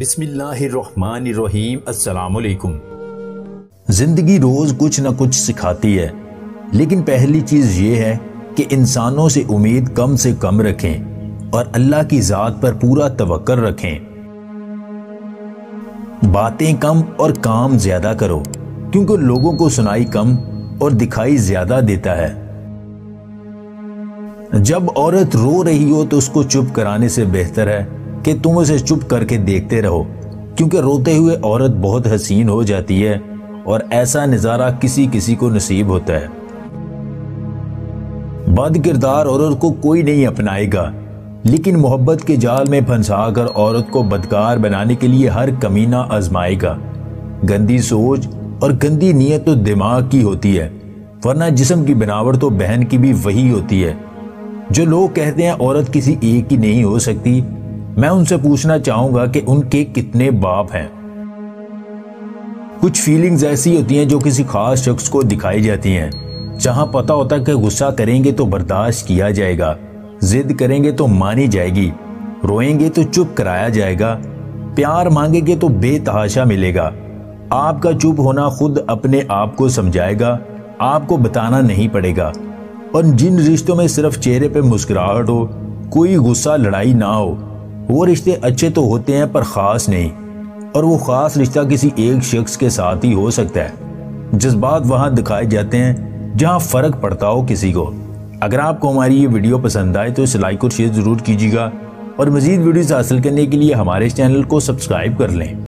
بسم اللہ الرحمن الرحیم۔ السلام علیکم۔ زندگی روز کچھ نہ کچھ سکھاتی ہے، لیکن پہلی چیز یہ ہے کہ انسانوں سے امید کم سے کم رکھیں اور اللہ کی ذات پر پورا توکل رکھیں۔ باتیں کم اور کام زیادہ کرو، کیونکہ لوگوں کو سنائی کم اور دکھائی زیادہ دیتا ہے۔ جب عورت رو رہی ہو تو اس کو چپ کرانے سے بہتر ہے کہ تم اسے چپ کر کے دیکھتے رہو، کیونکہ روتے ہوئے عورت بہت حسین ہو جاتی ہے اور ایسا نظارہ کسی کسی کو نصیب ہوتا ہے۔ بد کردار عورت کو کوئی نہیں اپنائے گا، لیکن محبت کے جال میں پھنسا کر عورت کو بدکار بنانے کے لیے ہر کمینہ آزمائے گا۔ گندی سوچ اور گندی نیت تو دماغ کی ہوتی ہے، ورنہ جسم کی بناوٹ تو بہن کی بھی وہی ہوتی ہے۔ جو لوگ کہتے ہیں عورت کسی ایک کی نہیں ہو سکتی، میں ان سے پوچھنا چاہوں گا کہ ان کے کتنے باپ ہیں؟ کچھ فیلنگز ایسی ہوتی ہیں جو کسی خاص شخص کو دکھائی جاتی ہیں، جہاں پتہ ہوتا ہے کہ غصہ کریں گے تو برداشت کیا جائے گا، ضد کریں گے تو مانی جائے گی، روئیں گے تو چپ کرایا جائے گا، پیار مانگیں گے تو بے تحاشا ملے گا۔ آپ کا چپ ہونا خود اپنے آپ کو سمجھائے گا، آپ کو بتانا نہیں پڑے گا۔ اور جن رشتوں میں صرف چہرے پہ مسکراہٹ ہو، کوئی غصہ لڑائی نہ ہو، وہ رشتے اچھے تو ہوتے ہیں پر خاص نہیں، اور وہ خاص رشتہ کسی ایک شخص کے ساتھ ہی ہو سکتا ہے۔ جذبات وہاں دکھائے جاتے ہیں جہاں فرق پڑتا ہو کسی کو۔ اگر آپ کو ہماری یہ ویڈیو پسند آئے تو اسے لائک اور شیئر ضرور کیجیے گا، اور مزید ویڈیوز حاصل کرنے کے لیے ہمارے چینل کو سبسکرائب کر لیں۔